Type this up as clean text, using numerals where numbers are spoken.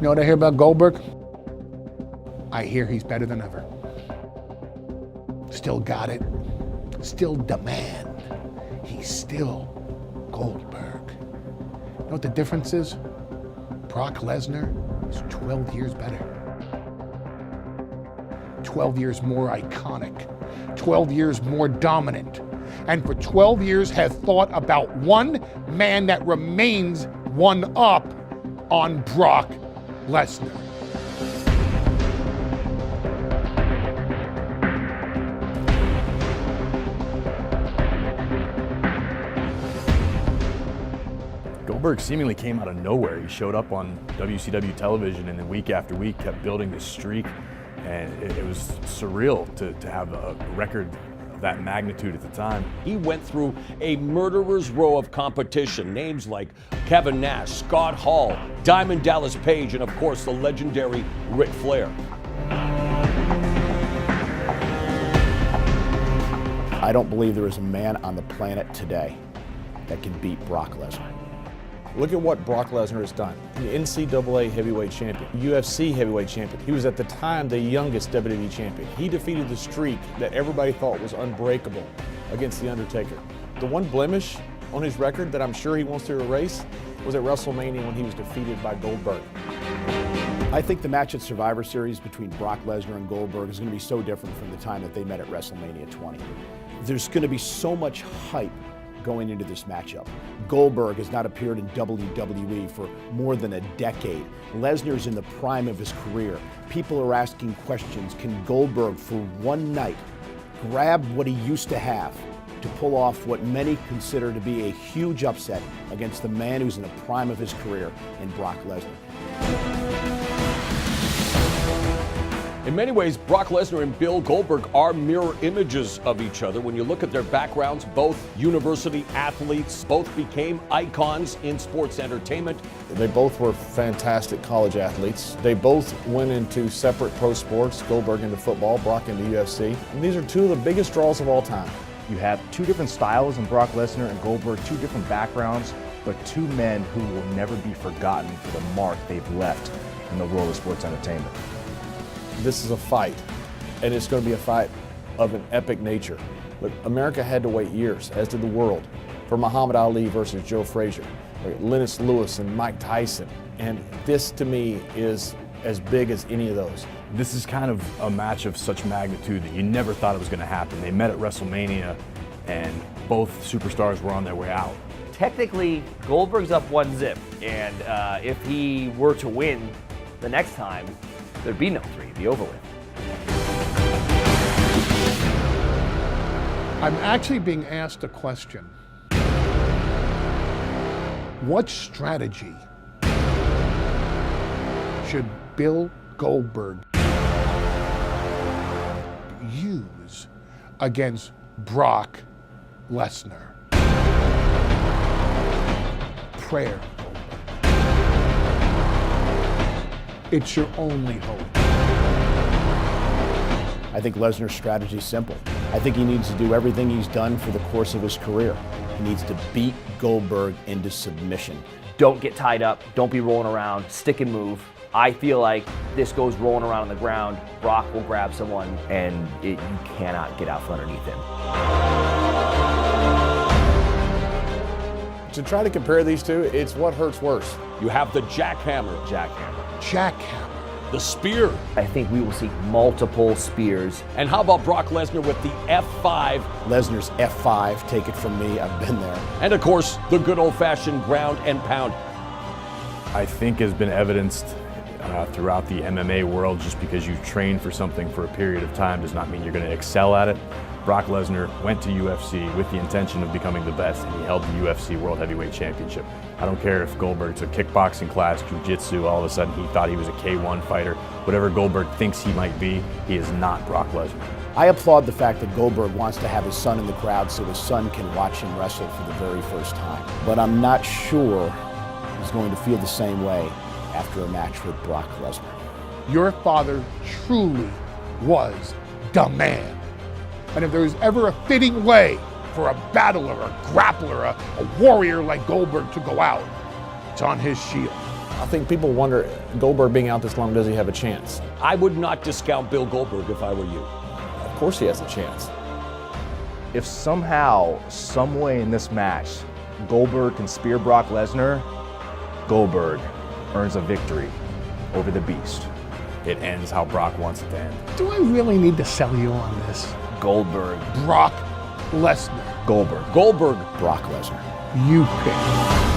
know what I hear about Goldberg? I hear he's better than ever. Still got it. Still the man. He's still Goldberg. You know what the difference is? Brock Lesnar is 12 years better. 12 years more iconic. 12 years more dominant. And for 12 years has thought about one man that remains one up on Brock Lesnar. Goldberg seemingly came out of nowhere. He showed up on WCW television and then week after week kept building this streak. And it was surreal to have a record of that magnitude at the time. He went through a murderer's row of competition. Names like Kevin Nash, Scott Hall, Diamond Dallas Page, and of course the legendary Ric Flair. I don't believe there is a man on the planet today that can beat Brock Lesnar. Look at what Brock Lesnar has done. The NCAA heavyweight champion, UFC heavyweight champion. He was at the time the youngest WWE champion. He defeated the streak that everybody thought was unbreakable against The Undertaker. The one blemish on his record that I'm sure he wants to erase was at WrestleMania when he was defeated by Goldberg. I think the match at Survivor Series between Brock Lesnar and Goldberg is going to be so different from the time that they met at WrestleMania 20. There's going to be so much hype going into this matchup. Goldberg has not appeared in WWE for more than a decade. Lesnar's in the prime of his career. People are asking questions, can Goldberg for one night grab what he used to have to pull off what many consider to be a huge upset against the man who's in the prime of his career in Brock Lesnar? In many ways, Brock Lesnar and Bill Goldberg are mirror images of each other. When you look at their backgrounds, both university athletes, both became icons in sports entertainment. They both were fantastic college athletes. They both went into separate pro sports, Goldberg into football, Brock into UFC. And these are two of the biggest draws of all time. You have two different styles in Brock Lesnar and Goldberg, two different backgrounds, but two men who will never be forgotten for the mark they've left in the world of sports entertainment. This is a fight, and it's going to be a fight of an epic nature. Look, America had to wait years, as did the world, for Muhammad Ali versus Joe Frazier, Lennox Lewis and Mike Tyson, and this to me is as big as any of those. This is kind of a match of such magnitude that you never thought it was going to happen. They met at WrestleMania, and both superstars were on their way out. Technically, Goldberg's up 1-0, and if he were to win the next time, there'd be no 3, it'd be over with. I'm actually being asked a question. What strategy should Bill Goldberg use against Brock Lesnar? Prayer. It's your only hope. I think Lesnar's strategy is simple. I think he needs to do everything he's done for the course of his career. He needs to beat Goldberg into submission. Don't get tied up, don't be rolling around, stick and move. I feel like this goes rolling around on the ground, Brock will grab someone, and you cannot get out from underneath him. To try to compare these two, it's what hurts worse. You have the jackhammer, the spear. I think we will see multiple spears. And how about Brock Lesnar with the F5? Lesnar's F5, take it from me, I've been there. And of course, the good old-fashioned ground and pound. I think has been evidenced throughout the MMA world. Just because you've trained for something for a period of time does not mean you're going to excel at it. Brock Lesnar went to UFC with the intention of becoming the best, and he held the UFC World Heavyweight Championship. I don't care if Goldberg took kickboxing class, jiu-jitsu, all of a sudden he thought he was a K1 fighter. Whatever Goldberg thinks he might be, he is not Brock Lesnar. I applaud the fact that Goldberg wants to have his son in the crowd so his son can watch him wrestle for the very first time. But I'm not sure he's going to feel the same way after a match with Brock Lesnar. Your father truly was the man. And if there was ever a fitting way for a battler, a grappler, a warrior like Goldberg to go out, it's on his shield. I think people wonder, Goldberg being out this long, does he have a chance? I would not discount Bill Goldberg if I were you. Of course he has a chance. If somehow, some way in this match, Goldberg can spear Brock Lesnar, Goldberg earns a victory over the Beast. It ends how Brock wants it to end. Do I really need to sell you on this? Goldberg. Brock Lesnar. Goldberg. Goldberg. Brock Lesnar. You pick.